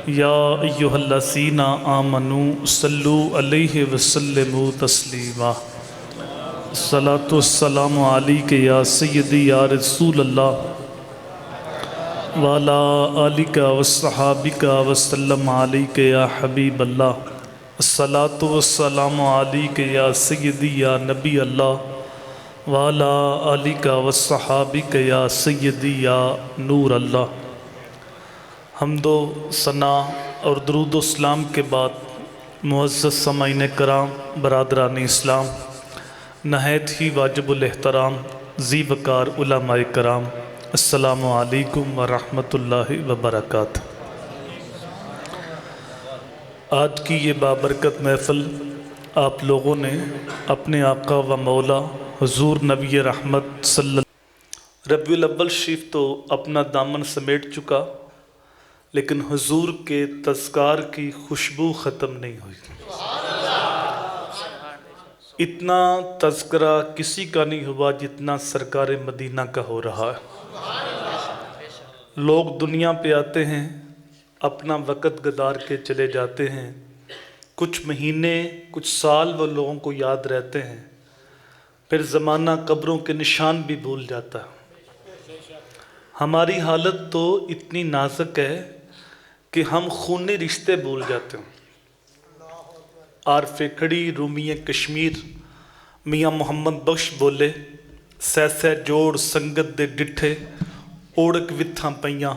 یا ایہا الذین آمنوا صلو علیہ وسلموا تسلیما۔ الصلاۃ والسلام علیک یا سیدی یا رسول اللہ وعلی آلک وصحابک وسلم علیک یا حبیب اللہ۔ الصلاۃ والسلام علیک یا سیدی یا نبی اللہ وعلی آلک وصحابک یا سیدی یا نور اللہ۔ حمد و ثنا اور درود و اسلام کے بعد معزز سامعین کرام، برادران اسلام، نہایت ہی واجب الاحترام ذی وقار علماء کرام، السلام علیکم ورحمۃ اللہ وبرکاتہ۔ آج کی یہ بابرکت محفل آپ لوگوں نے اپنے آقا و مولا حضور نبی رحمت صلی اللہ علیہ وسلم۔ ربیع الاول شریف تو اپنا دامن سمیٹ چکا، لیکن حضور کے تذکار کی خوشبو ختم نہیں ہوئی۔ اتنا تذکرہ کسی کا نہیں ہوا جتنا سرکار مدینہ کا ہو رہا ہے۔ لوگ دنیا پہ آتے ہیں، اپنا وقت گزار کے چلے جاتے ہیں، کچھ مہینے کچھ سال وہ لوگوں کو یاد رہتے ہیں، پھر زمانہ قبروں کے نشان بھی بھول جاتا ہے۔ ہماری حالت تو اتنی نازک ہے کہ ہم خونی رشتے بھول جاتے ہیں۔ عارف کھڑی رومی کشمیر میاں محمد بخش بولے، سہ سہ جوڑ سنگت دے ڈٹھے اوڑک وتھاں پیاں،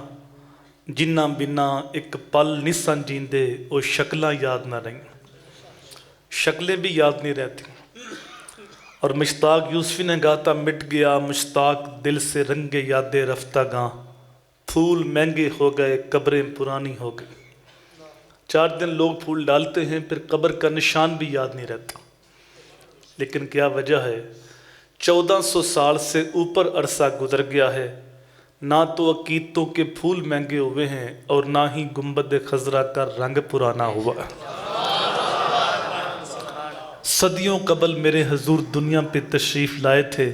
جنہ بنا ایک پل نساں جیندے وہ شکلاں یاد نہ رہیں۔ شکلیں بھی یاد نہیں رہتی۔ اور مشتاق یوسفی نے کہا تھا، مٹ گیا مشتاق دل سے رنگ یاد رفتہ گاں، پھول مہنگے ہو گئے قبریں پرانی ہو گئی۔ 4 دن لوگ پھول ڈالتے ہیں، پھر قبر کا نشان بھی یاد نہیں رہتا۔ لیکن کیا وجہ ہے؟ 1400 سال سے اوپر عرصہ گزر گیا ہے، نہ تو عقیدتوں کے پھول مہنگے ہوئے ہیں اور نہ ہی گنبد خضرا کا رنگ پرانا ہوا ہے۔ صدیوں قبل میرے حضور دنیا پہ تشریف لائے تھے،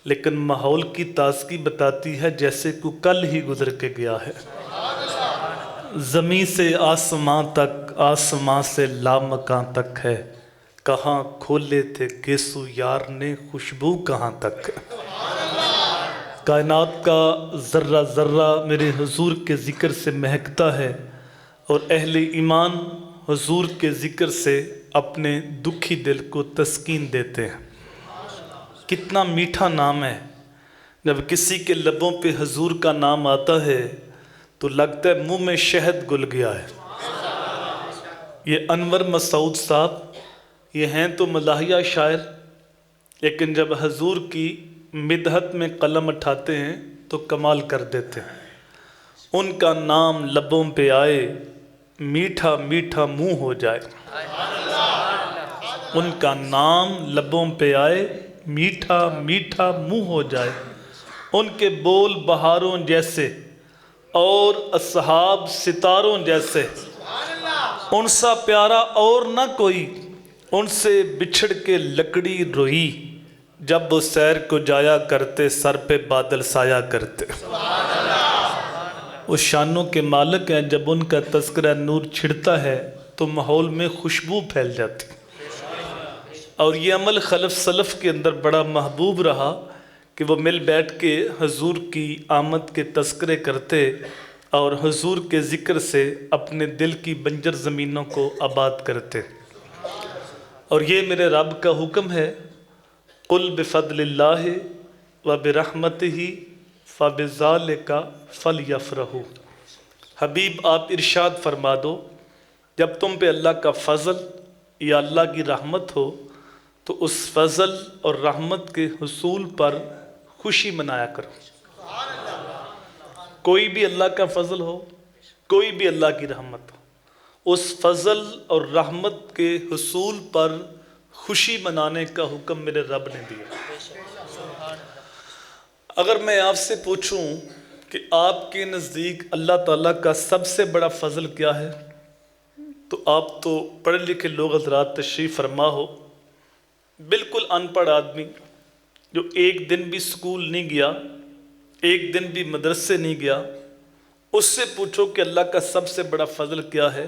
لیکن ماحول کی تازگی بتاتی ہے جیسے کو کل ہی گزر کے گیا ہے۔ زمین سے آسماں تک، آسماں سے لامکاں تک ہے، کہاں کھولے تھے گیسو یار نے، خوشبو کہاں تک ہے۔ کائنات کا ذرہ ذرہ میرے حضور کے ذکر سے مہکتا ہے، اور اہل ایمان حضور کے ذکر سے اپنے دکھی دل کو تسکین دیتے ہیں۔ کتنا میٹھا نام ہے۔ جب کسی کے لبوں پہ حضور کا نام آتا ہے تو لگتا ہے منہ میں شہد گل گیا ہے۔ یہ انور مسعود صاحب، یہ ہیں تو ملاحیہ شاعر، لیکن جب حضور کی مدحت میں قلم اٹھاتے ہیں تو کمال کر دیتے ہیں۔ ان کا نام لبوں پہ آئے، میٹھا میٹھا منہ ہو جائے۔ ان کا نام لبوں پہ آئے، میٹھا میٹھا منہ ہو جائے۔ ان کے بول بہاروں جیسے اور اصحاب ستاروں جیسے، ان سا پیارا اور نہ کوئی، ان سے بچھڑ کے لکڑی روئی، جب وہ سیر کو جایا کرتے سر پہ بادل سایا کرتے۔ وہ شانوں کے مالک ہیں، جب ان کا تذکرہ نور چھڑتا ہے تو ماحول میں خوشبو پھیل جاتی۔ اور یہ عمل خلف سلف کے اندر بڑا محبوب رہا کہ وہ مل بیٹھ کے حضور کی آمد کے تذکرے کرتے اور حضور کے ذکر سے اپنے دل کی بنجر زمینوں کو آباد کرتے۔ اور یہ میرے رب کا حکم ہے، قل بفضل اللہ وبرحمتہ فبذالک فلیفرحوا۔ حبیب آپ ارشاد فرما دو، جب تم پہ اللہ کا فضل یا اللہ کی رحمت ہو تو اس فضل اور رحمت کے حصول پر خوشی منایا کرو۔ کوئی بھی اللہ کا فضل ہو، کوئی بھی اللہ کی رحمت ہو، اس فضل اور رحمت کے حصول پر خوشی منانے کا حکم میرے رب نے دیا۔ اگر میں آپ سے پوچھوں کہ آپ کے نزدیک اللہ تعالیٰ کا سب سے بڑا فضل کیا ہے، تو آپ تو پڑھے لکھے لوگ حضرات تشریف فرما ہو۔ بالکل ان پڑھ آدمی جو ایک دن بھی سکول نہیں گیا، ایک دن بھی مدرسے نہیں گیا، اس سے پوچھو کہ اللہ کا سب سے بڑا فضل کیا ہے،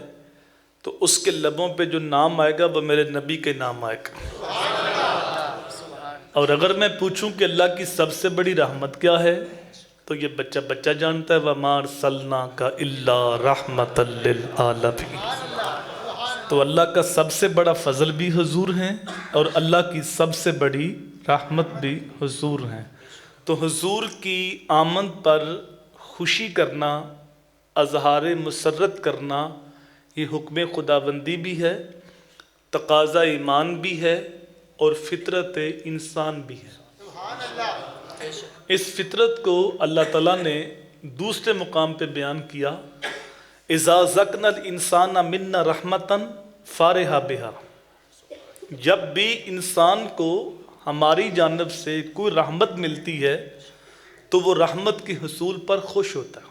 تو اس کے لبوں پہ جو نام آئے گا وہ میرے نبی کے نام آئے گا۔ اور اگر میں پوچھوں کہ اللہ کی سب سے بڑی رحمت کیا ہے، تو یہ بچہ بچہ جانتا ہے، وَمَا أَرْسَلْنَاكَ إِلَّا رَحْمَةً لِلْعَالَمِينَ۔ تو اللہ کا سب سے بڑا فضل بھی حضور ہیں، اور اللہ کی سب سے بڑی رحمت بھی حضور ہیں۔ تو حضور کی آمد پر خوشی کرنا، اظہار مسرت کرنا، یہ حکم خداوندی بھی ہے، تقاضا ایمان بھی ہے، اور فطرت انسان بھی ہے۔ اس فطرت کو اللہ تعالیٰ نے دوسرے مقام پہ بیان کیا، اِذَا ذَقْنَا الْإِنسَانَ مِنَّا رَحْمَةً فَرِحَ بِهَا۔ جب بھی انسان کو ہماری جانب سے کوئی رحمت ملتی ہے تو وہ رحمت کے حصول پر خوش ہوتا ہے۔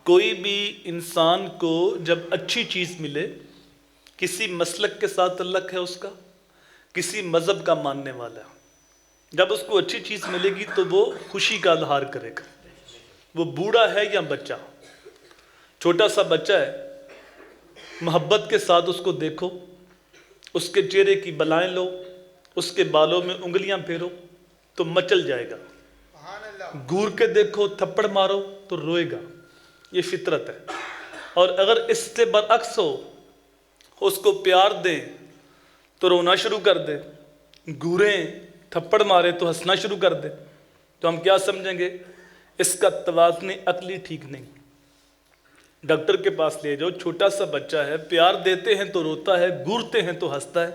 کوئی بھی انسان کو جب اچھی چیز ملے، کسی مسلک کے ساتھ تعلق ہے اس کا، کسی مذہب کا ماننے والا ہے، جب اس کو اچھی چیز ملے گی تو وہ خوشی کا اظہار کرے گا۔ وہ بوڑھا ہے یا بچہ، چھوٹا سا بچہ ہے، محبت کے ساتھ اس کو دیکھو، اس کے چہرے کی بلائیں لو، اس کے بالوں میں انگلیاں پھیرو تو مچل جائے گا، گور کے دیکھو، تھپڑ مارو تو روئے گا۔ یہ فطرت ہے۔ اور اگر اس سے برعکس ہو، اس کو پیار دیں تو رونا شروع کر دے، گوریں تھپڑ مارے تو ہنسنا شروع کر دے، تو ہم کیا سمجھیں گے؟ اس کا توازن عقلی ٹھیک نہیں۔ ڈاکٹر کے پاس لے جاؤ، چھوٹا سا بچہ ہے، پیار دیتے ہیں تو روتا ہے، گورتے ہیں تو ہنستا ہے،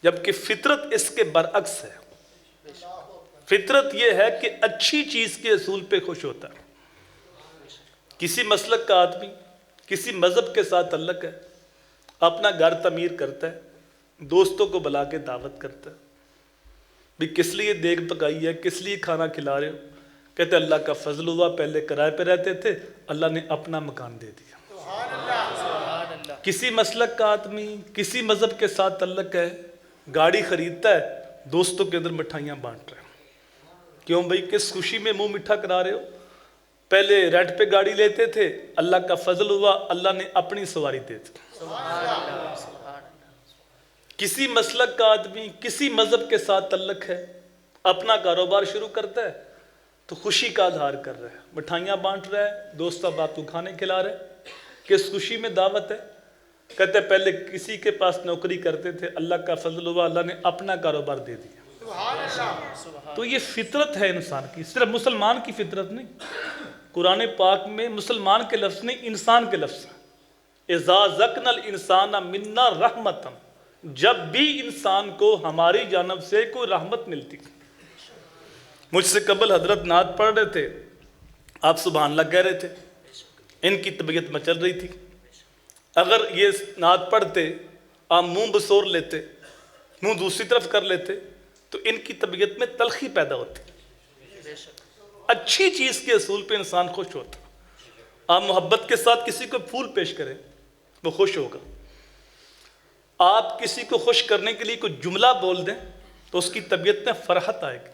جبکہ فطرت اس کے برعکس ہے۔ فطرت یہ ہے کہ اچھی چیز کے اصول پہ خوش ہوتا ہے۔ کسی مسلک کا آدمی کسی مذہب کے ساتھ تعلق ہے، اپنا گھر تعمیر کرتا ہے، دوستوں کو بلا کے دعوت کرتا ہے، بھی کس لیے دیگ پکائی ہے، کس لیے کھانا کھلا رہے ہو؟ کہتے اللہ کا فضل ہوا، پہلے کرائے پہ رہتے تھے، اللہ نے اپنا مکان دے دیا۔ کسی مسلک کا آدمی کسی مذہب کے ساتھ تعلق ہے، گاڑی خریدتا ہے، دوستوں کے اندر مٹھائیاں بانٹ رہے ہیں۔ کیوں بھائی؟ کس خوشی میں منہ میٹھا کرا رہے ہو؟ پہلے رینٹ پہ گاڑی لیتے تھے، اللہ کا فضل ہوا، اللہ نے اپنی سواری دے دی۔ کسی مسلک کا آدمی کسی مذہب کے ساتھ تعلق ہے، اپنا کاروبار شروع کرتا ہے تو خوشی کا اظہار کر رہا ہے، مٹھائیاں بانٹ رہا ہے، دوست احباب کو کھانے کھلا رہا ہے۔ کس خوشی میں دعوت ہے؟ کہتے ہیں پہلے کسی کے پاس نوکری کرتے تھے، اللہ کا فضل ہوا، اللہ نے اپنا کاروبار دے دیا۔ تو یہ فطرت ہے انسان کی، صرف مسلمان کی فطرت نہیں۔ قرآن پاک میں مسلمان کے لفظ نہیں، انسان کے لفظ ہیں۔ اذا ذقنا الانسان منا رحمتا، جب بھی انسان کو ہماری جانب سے کوئی رحمت ملتی۔ مجھ سے قبل حضرت نعت پڑھ رہے تھے، آپ سبحان اللہ کہہ رہے تھے، ان کی طبیعت مچل رہی تھی۔ اگر یہ نعت پڑھتے، آپ منہ بسور لیتے، منہ دوسری طرف کر لیتے، تو ان کی طبیعت میں تلخی پیدا ہوتی۔ اچھی چیز کے اصول پہ انسان خوش ہوتا۔ آپ محبت کے ساتھ کسی کو پھول پیش کریں، وہ خوش ہوگا۔ آپ کسی کو خوش کرنے کے لیے کوئی جملہ بول دیں تو اس کی طبیعت میں فرحت آئے گی۔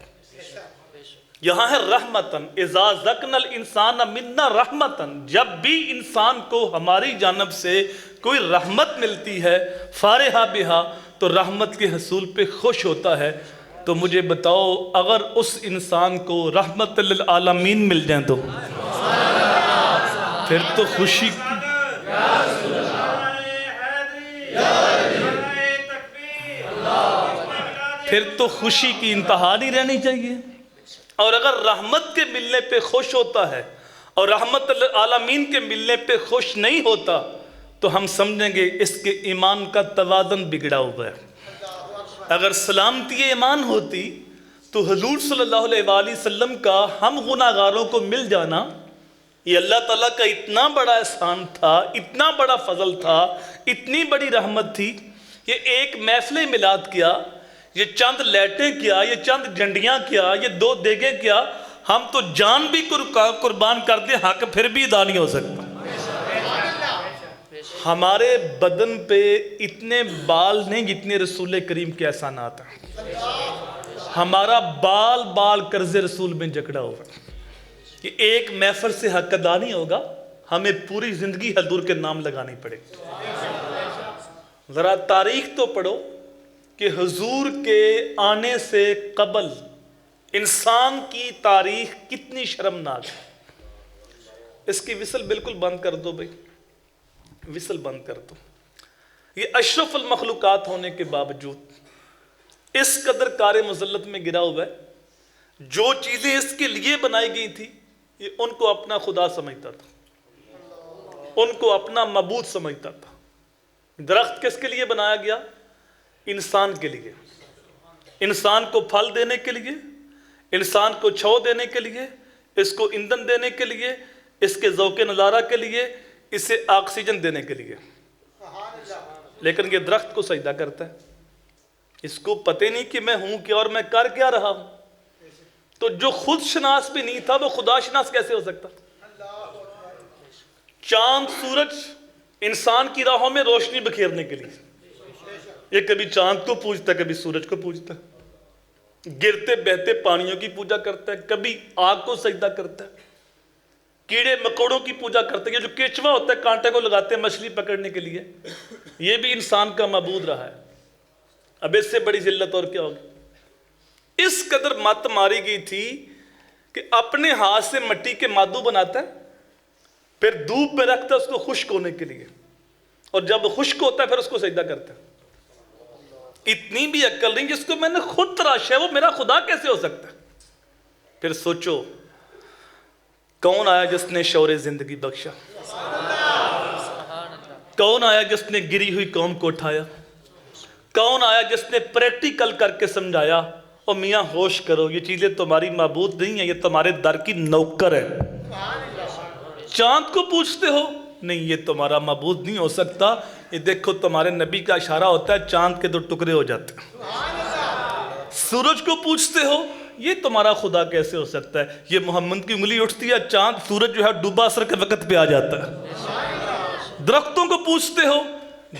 یہاں ہے رحمتن، اذا ذقنا الانسان منا رحمتن، جب بھی انسان کو ہماری جانب سے کوئی رحمت ملتی ہے، فارحہ بہا، تو رحمت کے حصول پہ خوش ہوتا ہے۔ تو مجھے بتاؤ، اگر اس انسان کو رحمت للعالمین مل جائیں تو پھر تو خوشی کی انتہا نہیں رہنی چاہیے۔ اور اگر رحمت کے ملنے پہ خوش ہوتا ہے اور رحمت للعالمین کے ملنے پہ خوش نہیں ہوتا، تو ہم سمجھیں گے اس کے ایمان کا توازن بگڑا ہوا ہے۔ اگر سلامتی ایمان ہوتی تو حضور صلی اللہ علیہ وآلہ وسلم کا ہم گناہگاروں کو مل جانا یہ اللہ تعالیٰ کا اتنا بڑا احسان تھا، اتنا بڑا فضل تھا، اتنی بڑی رحمت تھی۔ یہ ایک محفل میلاد کیا، یہ چند لیٹیں کیا، یہ چند جنڈیاں کیا، یہ 2 دیگیں کیا، ہم تو جان بھی قربان کر دیں، حق پھر بھی ادا نہیں ہو سکتا۔ ہمارے بدن پہ اتنے بال نہیں جتنے رسول کریم کے احسانات ہیں۔ ہمارا بال قرض رسول میں جکڑا ہوا ہے۔ کہ ایک محفل سے حق ادا نہیں ہوگا، ہمیں پوری زندگی حضور کے نام لگانی پڑے گی۔ ذرا تاریخ تو پڑھو کہ حضور کے آنے سے قبل انسان کی تاریخ کتنی شرمناک ہے۔ اس کی وصل بالکل بند کر دو بھائی، وصل بند کر دو۔ یہ اشرف المخلوقات ہونے کے باوجود اس قدر کار مذلت میں گرا ہوا ہے، جو چیزیں اس کے لیے بنائی گئی تھی یہ ان کو اپنا خدا سمجھتا تھا، ان کو اپنا معبود سمجھتا تھا۔ درخت کس کے لیے بنایا گیا؟ انسان کے لیے، انسان کو پھل دینے کے لیے، انسان کو چھو دینے کے لیے، اس کو ایندھن دینے کے لیے، اس کے ذوق نظارہ کے لیے، اسے آکسیجن دینے کے لیے۔ لیکن یہ درخت کو سجدہ کرتا ہے، اس کو پتہ نہیں کہ میں ہوں کیا اور میں کر کیا رہا ہوں۔ تو جو خود شناس بھی نہیں تھا وہ خدا شناس کیسے ہو سکتا؟ چاند سورج انسان کی راہوں میں روشنی بکھیرنے کے لیے، یہ کبھی چاند کو پوجتا ہے، کبھی سورج کو پوجتا ہے، گرتے بہتے پانیوں کی پوجا کرتا ہے، کبھی آگ کو سجدہ کرتا ہے، کیڑے مکوڑوں کی پوجا کرتے ہیں۔ یہ جو کیچوا ہوتا ہے کانٹے کو لگاتے ہیں مچھلی پکڑنے کے لیے، یہ بھی انسان کا معبود رہا ہے۔ اب اس سے بڑی ذلت اور کیا ہوگی؟ اس قدر مت ماری گئی تھی کہ اپنے ہاتھ سے مٹی کے مادو بناتا ہے، پھر دھوپ میں رکھتا ہے اس کو خشک ہونے کے لیے، اور جب خشک ہوتا ہے پھر اس کو سجدہ کرتا ہے۔ اتنی بھی عقل نہیں، جس کو میں نے خود تراشا ہے وہ میرا خدا کیسے ہو سکتا ہے؟ پھر سوچو کون آیا جس نے شعور زندگی بخشا؟ کون آیا جس نے گری ہوئی قوم کو اٹھایا؟ کون آیا جس نے پریکٹیکل کر کے سمجھایا او میاں ہوش کرو، یہ چیزیں تمہاری معبود نہیں ہیں، یہ تمہارے در کی نوکر ہے۔ چاند کو پوچھتے ہو؟ نہیں، یہ تمہارا معبود نہیں ہو سکتا۔ یہ دیکھو تمہارے نبی کا اشارہ ہوتا ہے، چاند کے دو ٹکڑے ہو جاتے ہیں۔ سورج کو پوچھتے ہو؟ یہ تمہارا خدا کیسے ہو سکتا ہے؟ یہ محمد کی انگلی اٹھتی ہے، چاند سورج جو ہے ڈوبا اثر کے وقت پہ آ جاتا ہے۔ درختوں کو پوچھتے ہو؟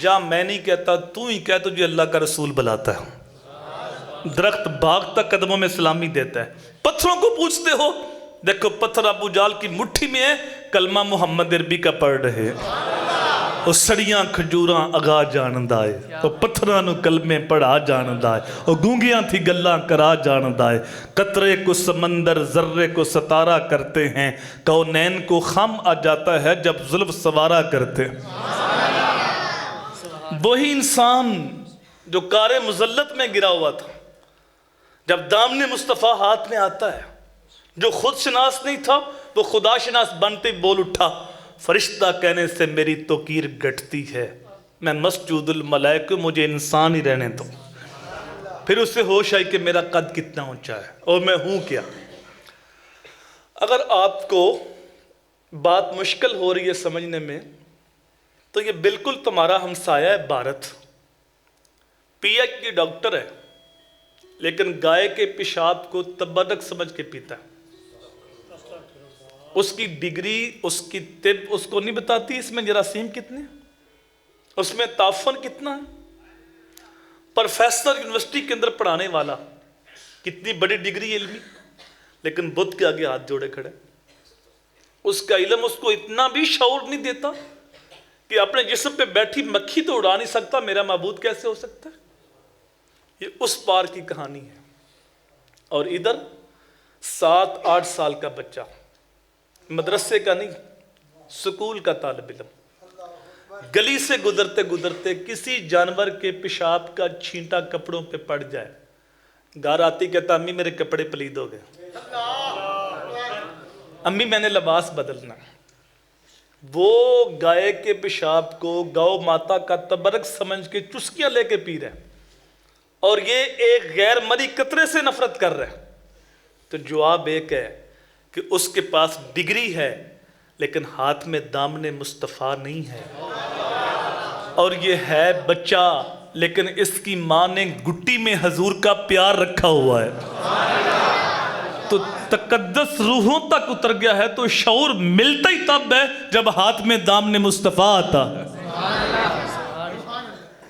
جا میں نہیں کہتا، تو ہی کہہ، تجھے اللہ کا رسول بلاتا ہے۔ درخت بھاگتا قدموں میں سلامی دیتا ہے۔ پتھروں کو پوچھتے ہو؟ دیکھو پتھر ابو جال کی مٹھی میں ہے، کلمہ محمد عربی کا پڑھ رہے، وہ سڑیاں کھجوراں اگا جاندہ ہے، وہ پتھراں نو کلمے پڑھا جاندہ ہے، وہ گونگیاں تھی گلاں کرا جاندہ ہے۔ قطرے کو سمندر ذرے کو ستارہ کرتے ہیں، کونین کو خم آ جاتا ہے جب زلف سوارا کرتے ہیں۔ وہی انسان جو کار مذلت میں گرا ہوا تھا، جب دامن مصطفیٰ ہاتھ میں آتا ہے، جو خود شناس نہیں تھا وہ خدا شناس بنتے بول اٹھا، فرشتہ کہنے سے میری توقیر گھٹتی ہے، میں مسجود الملائکہ، مجھے انسان ہی رہنے دو۔ پھر اس سے ہوش آئی کہ میرا قد کتنا اونچا ہے اور میں ہوں کیا۔ اگر آپ کو بات مشکل ہو رہی ہے سمجھنے میں تو یہ بالکل تمہارا ہمسایہ ہے Bharat, P H D doctor ہے، لیکن گائے کے پیشاب کو تبرک سمجھ کے پیتا ہے۔ اس کی ڈگری، اس کی طب اس کو نہیں بتاتی اس میں جراثیم کتنے، اس میں تعفن کتنا ہے۔ پروفیسر یونیورسٹی کے اندر پڑھانے والا، کتنی بڑی ڈگری علمی، لیکن بدھ کے آگے ہاتھ جوڑے کھڑے۔ اس کا علم اس کو اتنا بھی شعور نہیں دیتا کہ اپنے جسم پہ بیٹھی مکھی تو اڑا نہیں سکتا، میرا معبود کیسے ہو سکتا ہے؟ یہ اس پار کی کہانی ہے۔ اور ادھر 7-8 سال کا بچہ، مدرسے کا نہیں، سکول کا طالب علم، گلی سے گزرتے گزرتے کسی جانور کے پیشاب کا چھینٹا کپڑوں پہ پڑ جائے، گھر آتی کہتا امی میرے کپڑے پلید ہو گئے، امی میں نے لباس بدلنا۔ وہ گائے کے پیشاب کو گاؤ ماتا کا تبرک سمجھ کے چسکیاں لے کے پی رہے، اور یہ ایک غیر مری قطرے سے نفرت کر رہے۔ تو جواب ایک ہے کہ اس کے پاس ڈگری ہے لیکن ہاتھ میں دامن مصطفیٰ نہیں ہے، اور یہ ہے بچہ لیکن اس کی ماں نے گٹی میں حضور کا پیار رکھا ہوا ہے، تو تقدس روحوں تک اتر گیا ہے، تو شعور ملتا ہی تب ہے جب ہاتھ میں دامن مصطفیٰ آتا ہے۔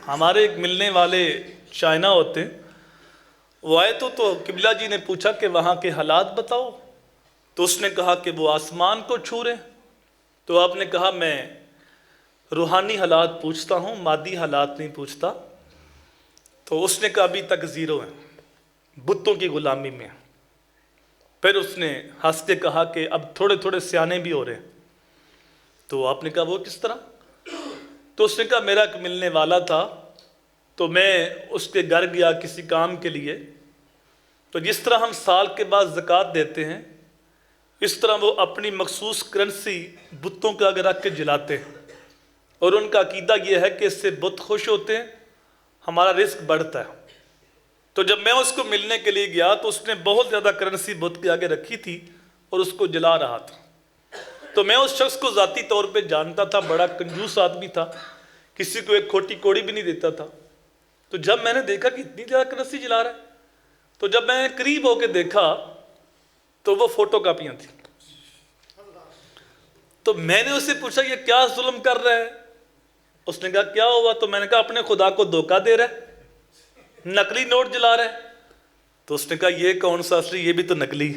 ہمارے ایک ملنے والے چائنا ہوتے، وہ آئے تو قبلہ جی نے پوچھا کہ وہاں کے حالات بتاؤ، تو اس نے کہا کہ وہ آسمان کو چھو رہے ہیں؟ تو آپ نے کہا میں روحانی حالات پوچھتا ہوں، مادی حالات نہیں پوچھتا۔ تو اس نے کہا ابھی تک زیرو ہیں، بتوں کی غلامی میں۔ پھر اس نے ہنس کے کہا کہ اب تھوڑے تھوڑے سیانے بھی ہو رہے ہیں۔ تو آپ نے کہا وہ کس طرح؟ تو اس نے کہا میرا ایک ملنے والا تھا، تو میں اس کے گھر گیا کسی کام کے لیے، تو جس طرح ہم سال کے بعد زکوٰۃ دیتے ہیں، اس طرح وہ اپنی مخصوص کرنسی بتوں کے آگے رکھ کے جلاتے ہیں، اور ان کا عقیدہ یہ ہے کہ اس سے بت خوش ہوتے ہیں، ہمارا رزق بڑھتا ہے۔ تو جب میں اس کو ملنے کے لیے گیا تو اس نے بہت زیادہ کرنسی بت کے آگے رکھی تھی اور اس کو جلا رہا تھا۔ تو میں اس شخص کو ذاتی طور پہ جانتا تھا، بڑا کنجوس آدمی تھا، کسی کو ایک کھوٹی کوڑی بھی نہیں دیتا تھا۔ تو جب میں نے دیکھا کہ اتنی زیادہ کرنسی جلا رہا ہے، تو جب میں قریب ہو کے دیکھا تو وہ فوٹو کاپیاں تھیں۔ تو میں نے اس سے پوچھا یہ کیا ظلم کر رہا ہے؟ اس نے کہا کیا ہوا؟ تو میں نے کہا اپنے خدا کو دھوکہ دے رہا ہے، نقلی نوٹ جلا رہا ہے۔ تو اس نے کہا یہ کون سا اصلی، یہ بھی تو نقلی۔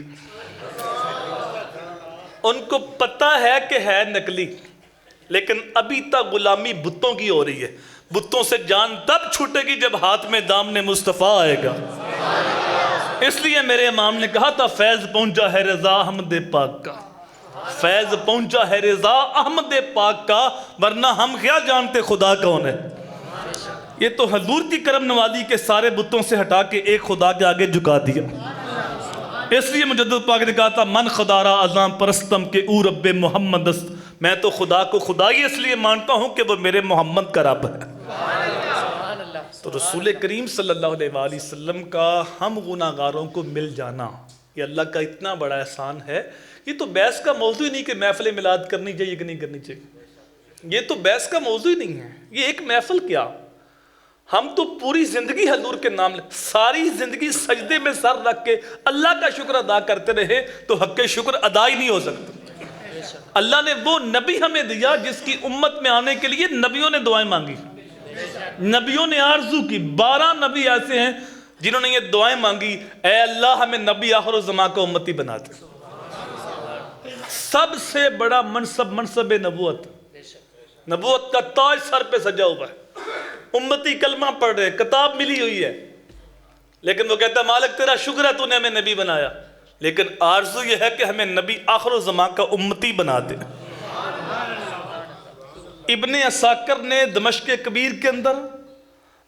ان کو پتہ ہے کہ ہے نقلی، لیکن ابھی تک غلامی بتوں کی ہو رہی ہے۔ بتوں سے جان تب چھوٹے گی جب ہاتھ میں دامن مصطفیٰ آئے گا۔ اس لیے میرے امام نے کہا تھا فیض پہنچا ہے رضا احمد پاک کا، فیض پہنچا ہے رضا احمد پاک کا، ورنہ ہم کیا جانتے خدا کون ہے۔ یہ تو حضور کی کرم نوازی کے سارے بتوں سے ہٹا کے ایک خدا کے آگے جھکا دیا۔ اس لیے مجدد پاک نے کہا تھا من خدا را ازاں پرستم کے او رب محمد است، میں تو خدا کو خدائی اس لیے مانتا ہوں کہ وہ میرے محمد کا رب ہے۔ تو رسول کریم صلی اللہ علیہ وآلہ وسلم کا ہم گناہ گاروں کو مل جانا یہ اللہ کا اتنا بڑا احسان ہے۔ یہ تو بحث کا موضوع ہی نہیں کہ محفل میلاد کرنی چاہیے کہ نہیں کرنی چاہیے، یہ تو بحث کا موضوع ہی نہیں ہے۔ یہ ایک محفل کیا، ہم تو پوری زندگی حضور کے نام لے، ساری زندگی سجدے میں سر رکھ کے اللہ کا شکر ادا کرتے رہے تو حق شکر ادا ہی نہیں ہو سکتا۔ اللہ نے وہ نبی ہمیں دیا جس کی امت میں آنے کے لیے نبیوں نے دعائیں مانگی، نبیوں نے آرزو کی۔ 12 نبی ایسے ہیں جنہوں نے یہ دعائیں مانگی، اے اللہ ہمیں نبی آخر الزمان کا امتی بنا دے۔ سب سے بڑا منصب نبوت، نبوت کا تاج سر پہ سجا ہوا ہے، امتی کلمہ پڑھ رہے، کتاب ملی ہوئی ہے، لیکن وہ کہتا ہے مالک تیرا شکر ہے تو نے ہمیں نبی بنایا، لیکن آرزو یہ ہے کہ ہمیں نبی آخر الزمان کا امتی بنا دے۔ ابن عساکر نے دمشق کبیر کے اندر،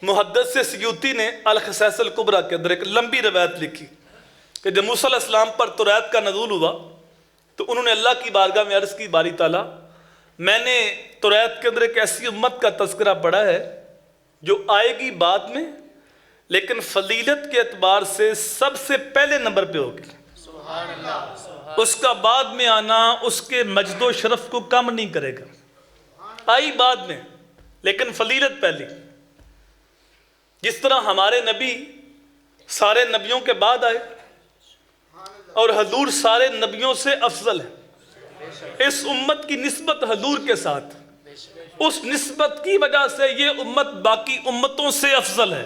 محدث سیوطی نے الخصائص الکبریٰ کے اندر ایک لمبی روایت لکھی کہ جب موسیٰ علیہ السلام پر توریت کا نزول ہوا تو انہوں نے اللہ کی بارگاہ میں عرض کی باری تعالیٰ میں نے توریت کے اندر ایک ایسی امت کا تذکرہ پڑھا ہے جو آئے گی بعد میں، لیکن فضیلت کے اعتبار سے سب سے پہلے نمبر پہ ہوگی، اس کا بعد میں آنا اس کے مجد و شرف کو کم نہیں کرے گا۔ آئی بعد میں لیکن فضیلت پہلی۔ جس طرح ہمارے نبی سارے نبیوں کے بعد آئے اور حضور سارے نبیوں سے افضل ہے، اس امت کی نسبت حضور کے ساتھ، اس نسبت کی وجہ سے یہ امت باقی امتوں سے افضل ہے۔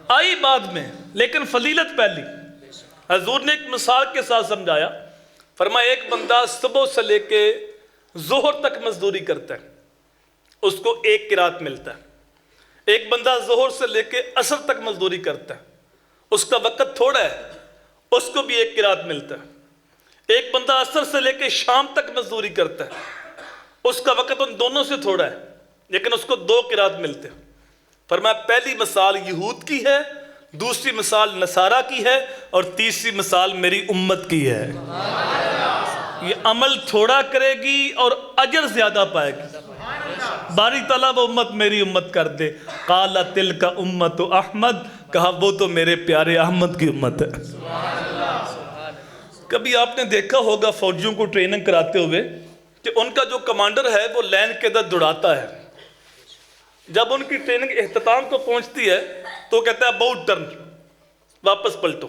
آئی بعد میں لیکن فضیلت پہلی۔ حضور نے ایک مثال کے ساتھ سمجھایا، فرمایا ایک بندہ صبح سے لے کے ظہر تک مزدوری کرتا ہے، اس کو 1 قرات ملتا ہے۔ ایک بندہ ظہر سے لے کے عصر تک مزدوری کرتا ہے، اس کا وقت تھوڑا ہے، اس کو بھی 1 قرات ملتا ہے۔ ایک بندہ عصر سے لے کے شام تک مزدوری کرتا ہے، اس کا وقت ان دونوں سے تھوڑا ہے، لیکن اس کو 2 قرات ملتے ہیں۔ فرمایا پہلی مثال یہود کی ہے، دوسری مثال نصارہ کی ہے، اور تیسری مثال میری امت کی ہے۔ یہ عمل تھوڑا کرے گی اور اجر زیادہ پائے گی۔ باری تعالیٰ وہ امت میری امت کر دے۔ قال تلک امت احمد، کہا وہ تو میرے پیارے احمد کی امت ہے۔ کبھی آپ نے دیکھا ہوگا فوجیوں کو ٹریننگ کراتے ہوئے کہ ان کا جو کمانڈر ہے وہ لین کے اندر دوڑاتا ہے، جب ان کی ٹریننگ اختتام کو پہنچتی ہے تو کہتا ہے اباؤٹ ٹرن، واپس پلٹو،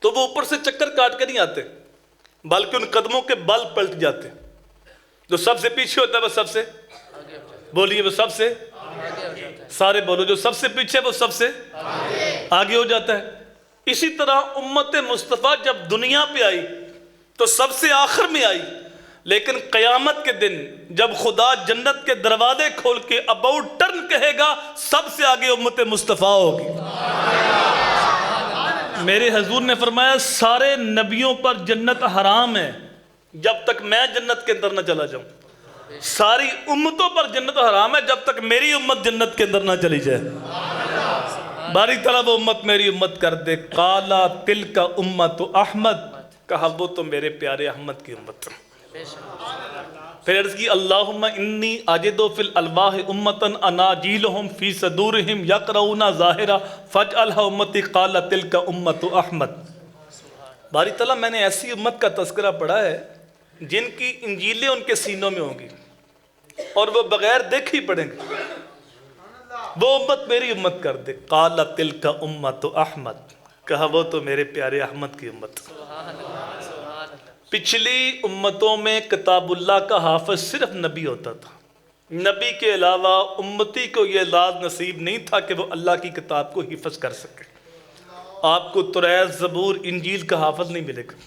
تو وہ اوپر سے چکر کاٹ کے نہیں آتے بلکہ ان قدموں کے بل پلٹ جاتے۔ جو سب سے پیچھے ہوتا ہے وہ سب سے، بولیے وہ سب سے، سارے بولو جو سب سے پیچھے وہ سب سے آگے ہو جاتا ہے۔ اسی طرح امت مصطفیٰ جب دنیا پہ آئی تو سب سے آخر میں آئی، لیکن قیامت کے دن جب خدا جنت کے دروازے کھول کے اباؤٹ ٹرن کہے گا، سب سے آگے امت مصطفیٰ ہوگی۔ میرے حضور نے فرمایا سارے نبیوں پر جنت حرام ہے جب تک میں جنت کے اندر نہ چلا جاؤں، ساری امتوں پر جنت حرام ہے جب تک میری امت جنت کے اندر نہ چلی جائے۔ باری طرح وہ امت میری امت کر دے، قالا تلک امت احمد، کہا وہ تو میرے پیارے احمد کی امت۔ پھر عرض کی اللہم انی اجدو فی الالواح امتن اناجیلہم فی صدورہم یقرؤون ظاہرہ فاجعلھا امتی، قال تلک امت احمد۔ باری تعالیٰ میں نے ایسی امت کا تذکرہ پڑھا ہے جن کی انجیلیں ان کے سینوں میں ہوں گی اور وہ بغیر دیکھے ہی پڑھیں گے، وہ امت میری امت کر دے، قال تلک امت احمد، کہا وہ تو میرے پیارے احمد کی امت۔ پچھلی امتوں میں کتاب اللہ کا حافظ صرف نبی ہوتا تھا، نبی کے علاوہ امتی کو یہ اعزاز نصیب نہیں تھا کہ وہ اللہ کی کتاب کو حفظ کر سکے۔ آپ کو توریت، زبور، انجیل کا حافظ نہیں ملے گا۔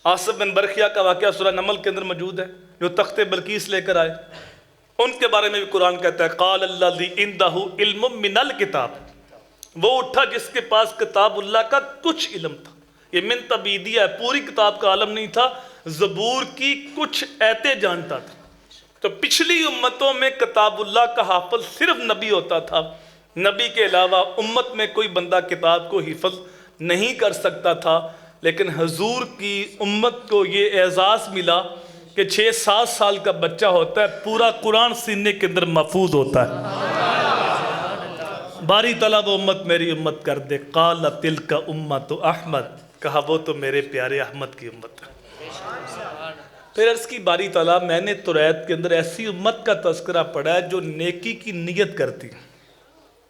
آصف بن برخیہ کا واقعہ سورہ نمل کے اندر موجود ہے، جو تخت بلقیس لے کر آئے، ان کے بارے میں بھی قرآن کہتا ہے قال الذی عندہ علم من الکتاب، وہ اٹھا جس کے پاس کتاب اللہ کا کچھ علم تھا۔ یہ من تبیدیہ ہے، پوری کتاب کا عالم نہیں تھا، زبور کی کچھ ایتیں جانتا تھا۔ تو پچھلی امتوں میں کتاب اللہ کا حافظ صرف نبی ہوتا تھا، نبی کے علاوہ امت میں کوئی بندہ کتاب کو حفظ نہیں کر سکتا تھا۔ لیکن حضور کی امت کو یہ اعزاز ملا کہ 6-7 سال کا بچہ ہوتا ہے، پورا قرآن سینے کے اندر محفوظ ہوتا ہے۔ باری تعالیٰ وہ امت میری امت کر دے، قال تلک امت احمد، کہا وہ تو میرے پیارے احمد کی امت ہے۔ پھر عرض کی باری تعالیٰ میں نے توریت کے اندر ایسی امت کا تذکرہ پڑھا ہے جو نیکی کی نیت کرتی،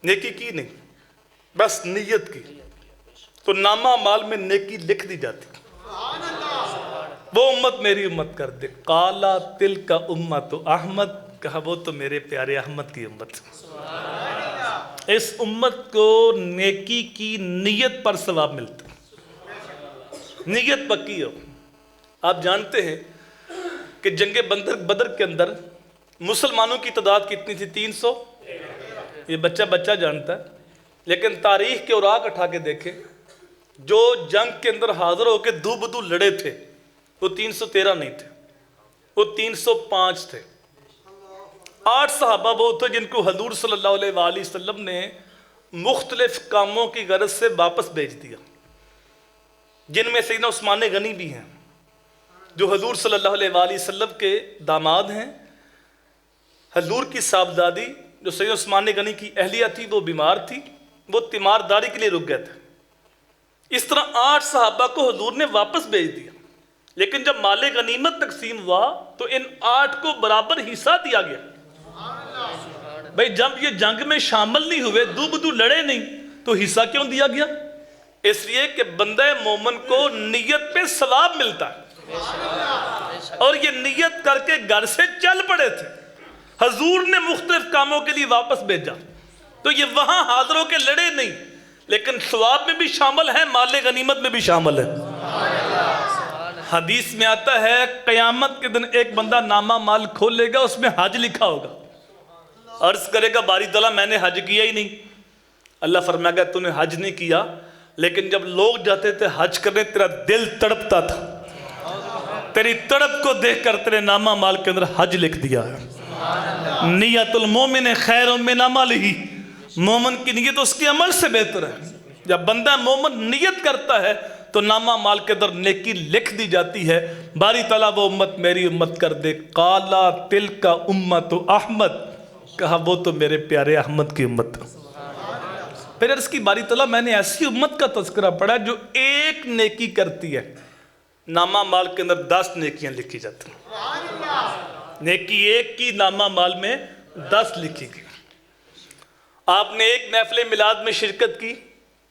نیکی کی نہیں، بس نیت کی، تو نامہ اعمال میں نیکی لکھ دی جاتی، وہ امت میری امت کر دے، قالا تلک امت احمد، کہا وہ تو میرے پیارے احمد کی امت۔ اس امت کو نیکی کی نیت پر ثواب ملتا ہے، نیت پکی ہو۔ آپ جانتے ہیں کہ جنگ بدر کے اندر مسلمانوں کی تعداد کتنی تھی؟ 300، یہ بچہ جانتا ہے، لیکن تاریخ کے اوراق اٹھا کے دیکھیں، جو جنگ کے اندر حاضر ہو کے دو بدو لڑے تھے وہ 313 نہیں تھے، وہ 305 تھے۔ 8 صحابہ وہ تھے جن کو حضور صلی اللہ علیہ وآلہ وسلم نے مختلف کاموں کی غرض سے واپس بھیج دیا، جن میں سیدنا عثمان غنی بھی ہیں، جو حضور صلی اللہ علیہ وآلہ وسلم کے داماد ہیں۔ حضور کی صاحبزادی جو سیدنا عثمان غنی کی اہلیہ تھی وہ بیمار تھی، وہ تیمارداری کے لیے رک گئے تھے۔ اس طرح 8 صحابہ کو حضور نے واپس بھیج دیا، لیکن جب مال غنیمت تقسیم ہوا تو ان 8 کو برابر حصہ دیا گیا۔ بھئی جب یہ جنگ میں شامل نہیں ہوئے، دو بدو لڑے نہیں، تو حصہ کیوں دیا گیا؟ اس لیے کہ بندہ مومن کو نیت پہ ثواب ملتا ہے، اور یہ نیت کر کے گھر سے چل پڑے تھے، حضور نے مختلف کاموں کے لیے واپس بھیجا، تو یہ وہاں حاضر ہو کے لڑے نہیں، لیکن ثواب میں بھی شامل ہے، مال غنیمت میں بھی شامل ہے۔ حدیث میں آتا ہے قیامت کے دن ایک بندہ نامہ مال کھولے گا، اس میں حج لکھا ہوگا، عرض کرے گا باری تعالیٰ میں نے حج کیا ہی نہیں۔ اللہ فرمائے گا تو نے حج نہیں کیا، لیکن جب لوگ جاتے تھے حج کرنے تیرا دل تڑپتا تھا، تیری تڑپ کو دیکھ کر تیرے نامہ مال کے اندر حج لکھ دیا ہے۔ نیت المومن خیر من عملہ، مومن کی نیت اس کے عمل سے بہتر ہے۔ جب بندہ مومن نیت کرتا ہے تو نامہ مال کے اندر نیکی لکھ دی جاتی ہے۔ باری تعالیٰ وہ امت میری امت کر دے، قالا تلک امت احمد، کہا وہ تو میرے پیارے احمد کی امت۔ پھر عرض کی باری تعالیٰ میں نے ایسی امت کا تذکرہ پڑھا جو ایک نیکی کرتی ہے، نامہ مال کے اندر 10 نیکیاں لکھی جاتی ہیں، نیکی ایک کی نامہ مال میں 10 لکھی گئی۔ آپ نے ایک محفل میلاد میں شرکت کی،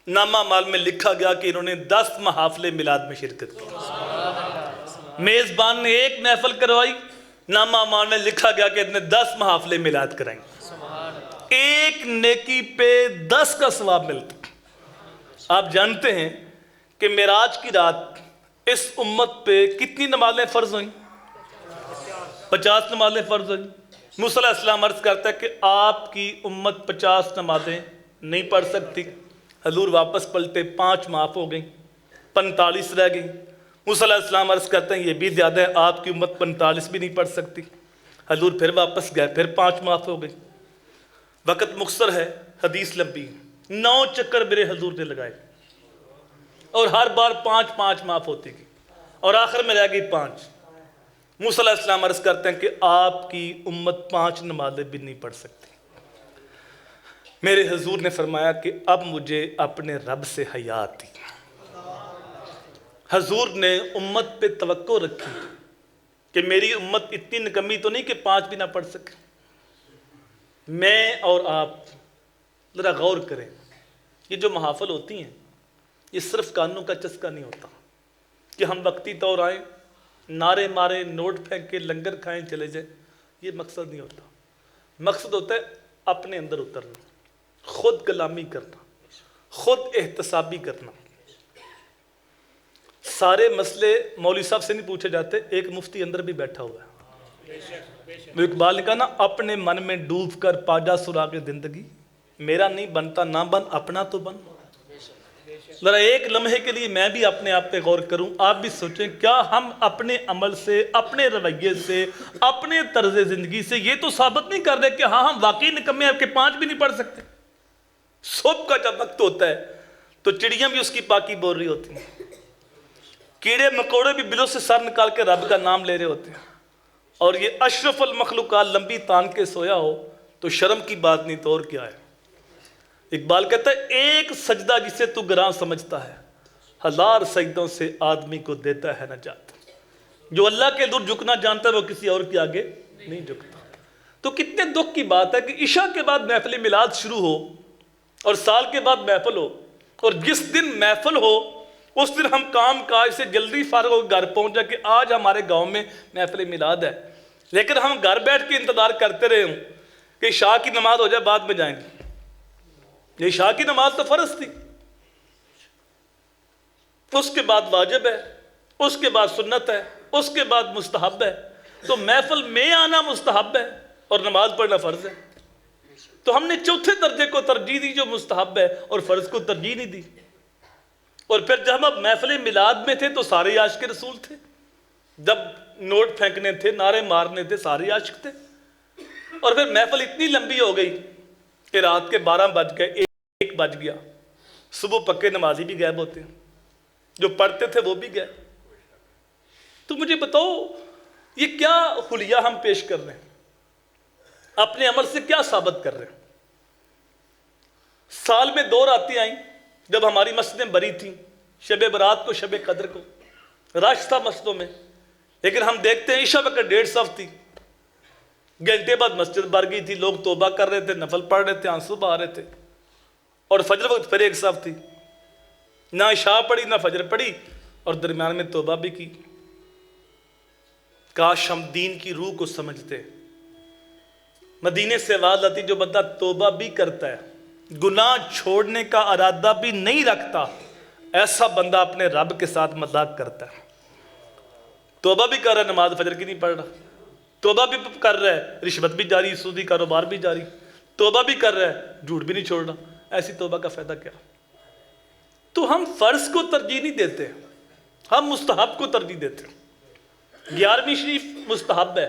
نامہ مال میں لکھا گیا کہ انہوں نے 10 محافل میلاد میں شرکت کی۔ میزبان نے ایک محفل کروائی، نامہ مال میں لکھا گیا کہ انہوں نے 10 محافل میلاد کرائیں۔ ایک نیکی پہ 10 کا ثواب ملتا۔ آپ جانتے ہیں کہ معراج کی رات اس امت پہ کتنی نمازیں فرض ہوئیں؟ 50 نمازیں فرض ہوئیں۔ موسیٰ علیہ السلام عرض کرتا ہے کہ آپ کی امت 50 نمازیں نہیں پڑھ سکتی۔ حضور واپس پلٹے، 5 معاف ہو گئیں، 45 رہ گئیں۔ موسیٰ علیہ السلام عرض کرتے ہیں یہ بھی زیادہ ہے، آپ کی امت 45 بھی نہیں پڑھ سکتی۔ حضور پھر واپس گئے، پھر 5 معاف ہو گئی۔ وقت مختصر ہے، حدیث لمبی، 9 چکر میرے حضور نے لگائے اور ہر بار 5 معاف ہوتی گئی اور آخر میں رہ گئی 5۔ موسیٰ علیہ السلام عرض کرتے ہیں کہ آپ کی امت 5 نمازیں بھی نہیں پڑھ سکتی۔ میرے حضور نے فرمایا کہ اب مجھے اپنے رب سے حیا آتی۔ حضور نے امت پہ توقع رکھی کہ میری امت اتنی نکمی تو نہیں کہ 5 بھی نہ پڑھ سکے۔ میں اور آپ ذرا غور کریں، یہ جو محافل ہوتی ہیں یہ صرف کانوں کا چسکا نہیں ہوتا کہ ہم وقتی طور آئیں، نعرے مارے، نوٹ پھینکے، لنگر کھائیں، چلے جائیں۔ یہ مقصد نہیں ہوتا۔ مقصد ہوتا ہے اپنے اندر اترنا، خود کلامی کرنا، خود احتسابی کرنا۔ سارے مسئلے مولوی صاحب سے نہیں پوچھے جاتے، ایک مفتی اندر بھی بیٹھا ہوا ہے۔ وہ اقبال نے کہا نا، اپنے من میں ڈوب کر پاجا سراغ زندگی، میرا نہیں بنتا نہ بن، اپنا تو بن۔ ذرا ایک لمحے کے لیے میں بھی اپنے آپ پہ غور کروں، آپ بھی سوچیں کیا ہم اپنے عمل سے، اپنے رویے سے، اپنے طرز زندگی سے یہ تو ثابت نہیں کر رہے کہ ہاں ہم واقعی نکمے ہیں کہ 5 بھی نہیں پڑھ سکتے۔ صبح کا جب وقت ہوتا ہے تو چڑیاں بھی اس کی پاکی بول رہی ہوتی ہیں، کیڑے مکوڑے بھی بلوں سے سر نکال کے رب کا نام لے رہے ہوتے ہیں، اور یہ اشرف المخلوقات لمبی تان کے سویا ہو تو شرم کی بات نہیں تو اور کیا ہے۔ اقبال کہتا ہے ایک سجدہ جسے تو گراں سمجھتا ہے، 1000 سجدوں سے آدمی کو دیتا ہے نجات۔ جو اللہ کے دور جھکنا جانتا ہے وہ کسی اور کے آگے نہیں جھکتا۔ تو کتنے دکھ کی بات ہے کہ عشاء کے بعد محفل میلاد شروع ہو اور سال کے بعد محفل ہو، اور جس دن محفل ہو اس دن ہم کام کاج سے جلدی فارغ ہو گھر پہنچ جائے کہ آج ہمارے گاؤں میں محفل میلاد ہے، لیکن ہم گھر بیٹھ کے انتظار کرتے رہے ہوں کہ عشاء کی نماز ہو جائے بعد میں جائیں گے۔ یہ عشاء کی نماز تو فرض تھی، اس کے بعد واجب ہے، اس کے بعد سنت ہے، اس کے بعد مستحب ہے۔ تو محفل میں آنا مستحب ہے اور نماز پڑھنا فرض ہے، تو ہم نے چوتھے درجے کو ترجیح دی جو مستحب ہے اور فرض کو ترجیح نہیں دی۔ اور پھر جب ہم محفل میلاد میں تھے تو سارے عاشق رسول تھے، جب نوٹ پھینکنے تھے، نعرے مارنے تھے، سارے عاشق تھے۔ اور پھر محفل اتنی لمبی ہو گئی کہ رات کے 12 بج گئے، 1 بج گیا، صبح پکے نمازی بھی غائب ہوتے ہیں، جو پڑھتے تھے وہ بھی گئے۔ تو مجھے بتاؤ یہ کیا حلیہ ہم پیش کر رہے ہیں، اپنے عمل سے کیا ثابت کر رہے ہیں؟ سال میں 2 راتیں آئیں جب ہماری مسجدیں بری تھیں، شب برات کو، شب قدر کو، رش تھا مسجدوں میں، لیکن ہم دیکھتے ہیں عشاء وقت 1.5 صف تھی، گھنٹے بعد مسجد بھر گئی تھی، لوگ توبہ کر رہے تھے، نفل پڑھ رہے تھے، آنسو بہا رہے تھے، اور فجر وقت پھر 1 صف تھی، نہ عشاء پڑھی نہ فجر پڑھی اور درمیان میں توبہ بھی کی۔ کاش ہم دین کی روح کو سمجھتے۔ مدینے سے آواز آتی جو بندہ توبہ بھی کرتا ہے، گناہ چھوڑنے کا ارادہ بھی نہیں رکھتا، ایسا بندہ اپنے رب کے ساتھ مذاق کرتا ہے۔ توبہ بھی کر رہا ہے، نماز فجر کی نہیں پڑھ رہا، توبہ بھی کر رہا ہے، رشوت بھی جاری، سودی کاروبار بھی جاری، توبہ بھی کر رہا ہے، جھوٹ بھی نہیں چھوڑ رہا، ایسی توبہ کا فائدہ کیا؟ تو ہم فرض کو ترجیح نہیں دیتے، ہم مستحب کو ترجیح دیتے ہیں۔ 11ویں شریف مستحب ہے،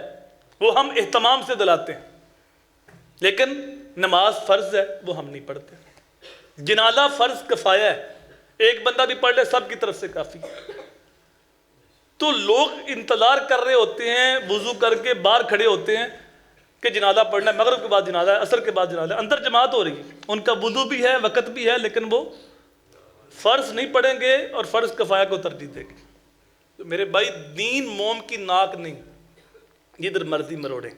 وہ ہم اہتمام سے دلاتے ہیں، لیکن نماز فرض ہے وہ ہم نہیں پڑھتے۔ جنازہ فرض کفایہ ہے، ایک بندہ بھی پڑھ لے سب کی طرف سے کافی۔ تو لوگ انتظار کر رہے ہوتے ہیں، وضو کر کے باہر کھڑے ہوتے ہیں کہ جنازہ پڑھنا ہے، مغرب کے بعد جنازہ ہے، عصر کے بعد جنازہ ہے، اندر جماعت ہو رہی ہے، ان کا وضو بھی ہے، وقت بھی ہے، لیکن وہ فرض نہیں پڑھیں گے اور فرض کفایہ کو ترجیح دیں گے۔ تو میرے بھائی، دین موم کی ناک نہیں، جدھر مرضی مروڑے،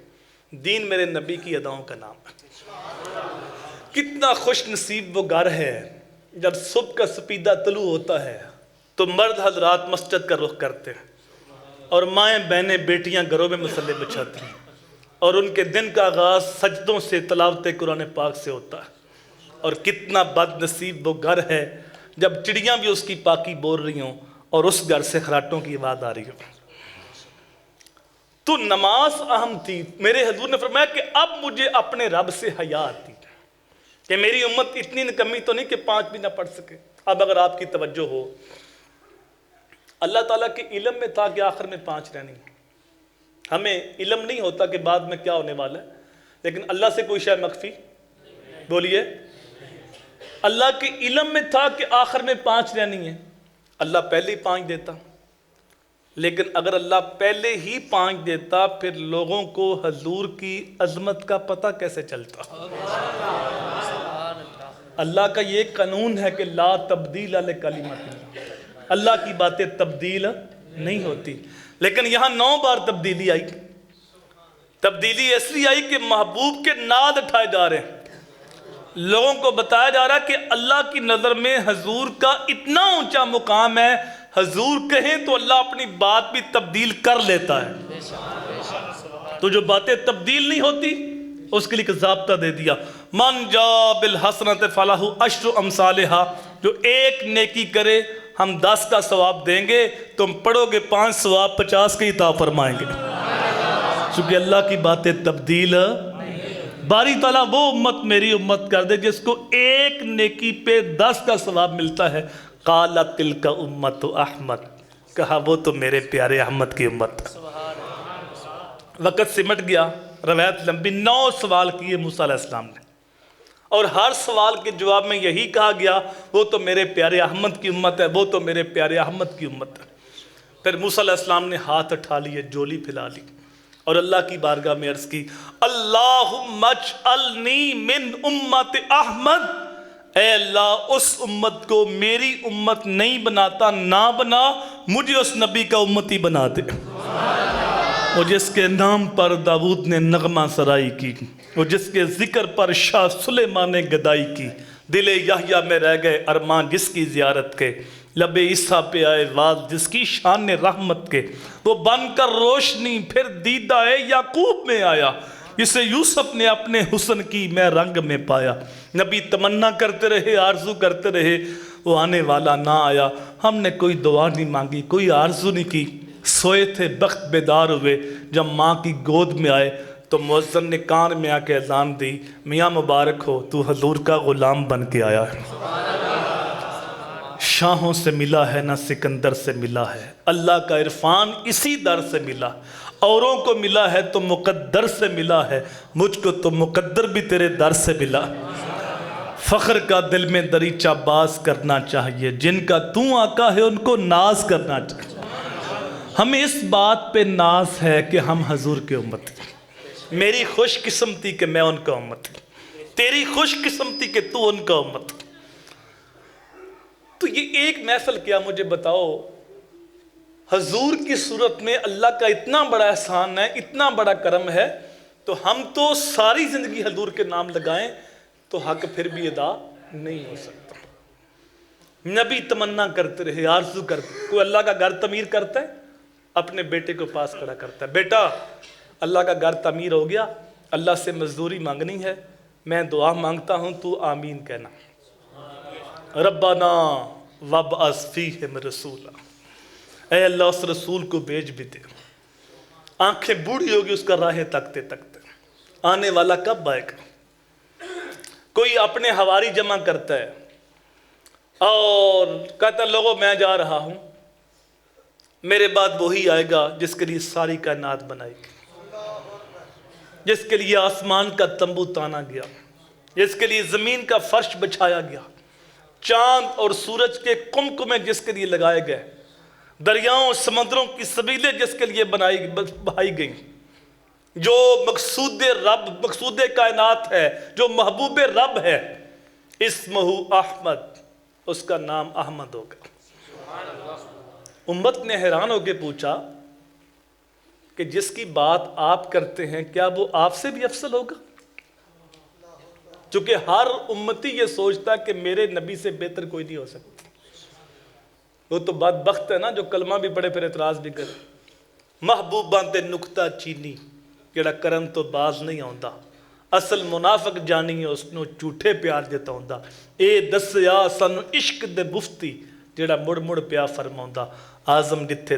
دین میرے نبی کی اداؤں کا نام ہے۔ کتنا خوش نصیب وہ گھر ہے جب صبح کا سپیدہ طلوع ہوتا ہے تو مرد حضرات مسجد کا رخ کرتے ہیں اور مائیں بہنیں بیٹیاں گھروں میں مصلے بچھاتی ہیں، اور ان کے دن کا آغاز سجدوں سے، تلاوت قرآن پاک سے ہوتا ہے۔ اور کتنا بد نصیب وہ گھر ہے جب چڑیاں بھی اس کی پاکی بول رہی ہوں اور اس گھر سے خراٹوں کی آواز آ رہی ہو. تو نماز اہم تھی. میرے حضور نے فرمایا کہ اب مجھے اپنے رب سے حیا آتی کہ میری امت اتنی نکمی تو نہیں کہ 5 بھی نہ پڑھ سکے. اب اگر آپ کی توجہ ہو, اللہ تعالیٰ کے علم میں تھا کہ آخر میں 5 رہنی. ہمیں علم نہیں ہوتا کہ بعد میں کیا ہونے والا ہے, لیکن اللہ سے کوئی شے مخفی, بولیے. اللہ کے علم میں تھا کہ آخر میں 5 رہنی ہے. اللہ پہلے ہی 5 دیتا, لیکن اگر اللہ پہلے ہی 5 دیتا پھر لوگوں کو حضور کی عظمت کا پتہ کیسے چلتا؟ اللہ کا یہ قانون ہے کہ لا تبدیل لکلمات اللہ, اللہ کی باتیں تبدیل نہیں ہوتی. لیکن یہاں 9 بار تبدیلی آئی. تبدیلی اس لیے آئی کہ محبوب کے ناد اٹھائے جا رہے ہیں, لوگوں کو بتایا جا رہا کہ اللہ کی نظر میں حضور کا اتنا اونچا مقام ہے, حضور کہیں تو اللہ اپنی بات بھی تبدیل کر لیتا ہے. تو جو باتیں تبدیل نہیں ہوتی اس کے لیے ایک ضابطہ دے دیا, من جاء بالحسنۃ فلہ عشر امثالھا, جو ایک نیکی کرے ہم 10 کا ثواب دیں گے, تم پڑھو گے 5 ثواب 50 کے عطا فرمائیں گے. چونکہ اللہ کی باتیں تبدیل, باری تعالیٰ وہ امت میری امت کر دے جس کو ایک نیکی پہ 10 کا ثواب ملتا ہے. قالت تلک امت احمد, کہا وہ تو میرے پیارے احمد کی امت. وقت سمٹ گیا, روایت لمبی. 9 سوال کیے موسیٰ علیہ السلام نے, اور ہر سوال کے جواب میں یہی کہا گیا وہ تو میرے پیارے احمد کی امت ہے, وہ تو میرے پیارے احمد کی امت ہے. پھر موسیٰ علیہ السلام نے ہاتھ اٹھا لیے, جولی پھیلا لی اور اللہ کی بارگاہ میں عرض کی, اللہم اجعلنی من امت احمد, اے اللہ اس امت کو میری امت نہیں بناتا, نہ بنا, مجھے اس نبی کا امتی بنا دے وہ جس کے نام پر داؤد نے نغمہ سرائی کی, وہ جس کے ذکر پر شاہ سلیمان نے گدائی کی. دل یحییٰ میں رہ گئے ارمان جس کی زیارت کے, لب عیسیٰ پہ آئے واز جس کی شان رحمت کے, وہ بن کر روشنی پھر دیدہ یعقوب میں آیا, جسے یوسف نے اپنے حسن کی میں رنگ میں پایا. نبی تمنا کرتے رہے, آرزو کرتے رہے, وہ آنے والا نہ آیا. ہم نے کوئی دعا نہیں مانگی, کوئی آرزو نہیں کی, سوئے تھے بخت بیدار ہوئے, جب ماں کی گود میں آئے تو مؤذن نے کان میں آ کے اذان دی, میاں مبارک ہو تو حضور کا غلام بن کے آیا ہے. شاہوں سے ملا ہے نہ سکندر سے ملا ہے, اللہ کا عرفان اسی در سے ملا. اوروں کو ملا ہے تو مقدر سے ملا ہے, مجھ کو تو مقدر بھی تیرے در سے ملا. فخر کا دل میں دریچہ باز کرنا چاہیے, جن کا تو آقا ہے ان کو ناز کرنا چاہیے. ہمیں اس بات پہ ناز ہے کہ ہم حضور کے امت ہیں. میری خوش قسمتی کہ میں ان کا امت ہوں, تیری خوش قسمتی کہ تو ان کا امت. تو یہ ایک محفل کیا مجھے بتاؤ, حضور کی صورت میں اللہ کا اتنا بڑا احسان ہے, اتنا بڑا کرم ہے, تو ہم تو ساری زندگی حضور کے نام لگائیں تو حق پھر بھی ادا نہیں ہو سکتا. نبی تمنا کرتے رہے, آرزو کرتے. کوئی اللہ کا گھر تعمیر کرتا ہے, اپنے بیٹے کو پاس کھڑا کرتا ہے, بیٹا اللہ کا گھر تعمیر ہو گیا, اللہ سے مزدوری مانگنی ہے, میں دعا مانگتا ہوں تو آمین کہنا. ربنا وابعث فیہم رسولا, اے اللہ اس رسول کو بھیج بھی دے. آنکھیں بوڑھی ہوگی اس کا راہیں تکتے تکتے, آنے والا کب آئے گا. کوئی اپنے حواری جمع کرتا ہے اور کہتا ہے لوگوں میں جا رہا ہوں, میرے بعد وہی آئے گا جس کے لیے ساری کائنات بنائی گئی, جس کے لیے آسمان کا تنبو تانا گیا, جس کے لیے زمین کا فرش بچھایا گیا, چاند اور سورج کے کمکمے جس کے لیے لگائے گئے, دریاؤں سمندروں کی سبیلیں جس کے لیے بہائی گئیں. جو مقصود رب, مقصود کائنات ہے, جو محبوب رب ہے, اسمہ احمد, اس کا نام احمد ہوگا. امت نے حیران ہو کے پوچھا کہ جس کی بات آپ کرتے ہیں کیا وہ آپ سے بھی افضل ہوگا؟ چونکہ ہر امتی یہ سوچتا کہ میرے نبی سے بہتر کوئی نہیں ہو سکتا. وہ تو بدبخت ہے نا جو کلمہ بھی پڑھے پھر اعتراض بھی کرے. محبوباں تے نکتہ چینی جڑا کرن تو باز نہیں آندا, ਅਸਲ ਮੁਨਾਫਿਕ ਜਾਣੀ ਉਸ ਨੂੰ ਝੂਠੇ ਪਿਆਰ ਜਤਾਉਂਦਾ। ਇਹ ਦੱਸਿਆ ਸਾਨੂੰ ਇਸ਼ਕ ਦੇ ਮੁਫਤੀ ਜਿਹੜਾ ਮੁੜ ਮੁੜ ਪਿਆ ਫਰਮਾਉਂਦਾ। ਆਜ਼ਮ ਜਿੱਥੇ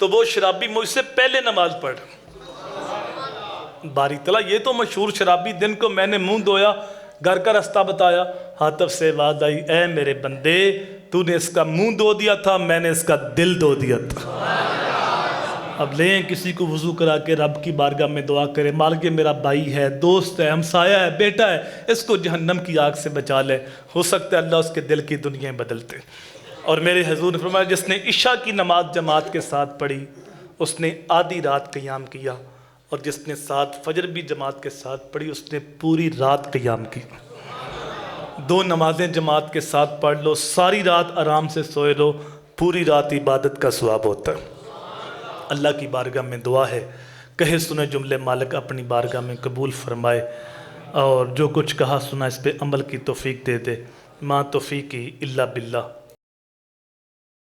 تو وہ شرابی مجھ سے پہلے نماز پڑھ. باری تعالیٰ یہ تو مشہور شرابی دن کو میں نے منہ دھویا گھر کا راستہ بتایا ہاتف سے آواز آئی اے میرے بندے تو نے اس کا منہ دھو دیا تھا میں نے اس کا دل دھو دیا تھا. اب لیں کسی کو وضو کرا کے رب کی بارگاہ میں دعا کرے مالک میرا بھائی ہے دوست ہے ہمسایہ ہے بیٹا ہے اس کو جہنم کی آگ سے بچا لے ہو سکتا ہے اللہ اس کے دل کی دنیا بدلتے. اور میرے حضور نے فرمایا جس نے عشاء کی نماز جماعت کے ساتھ پڑھی اس نے آدھی رات قیام کیا اور جس نے ساتھ فجر بھی جماعت کے ساتھ پڑھی اس نے پوری رات قیام کی. 2 نمازیں جماعت کے ساتھ پڑھ لو ساری رات آرام سے سوئے لو پوری رات عبادت کا ثواب ہوتا ہے. اللہ کی بارگاہ میں دعا ہے کہے سنے جملے مالک اپنی بارگاہ میں قبول فرمائے اور جو کچھ کہا سنا اس پہ عمل کی توفیق دے دے. ما توفیقی الا باللہ.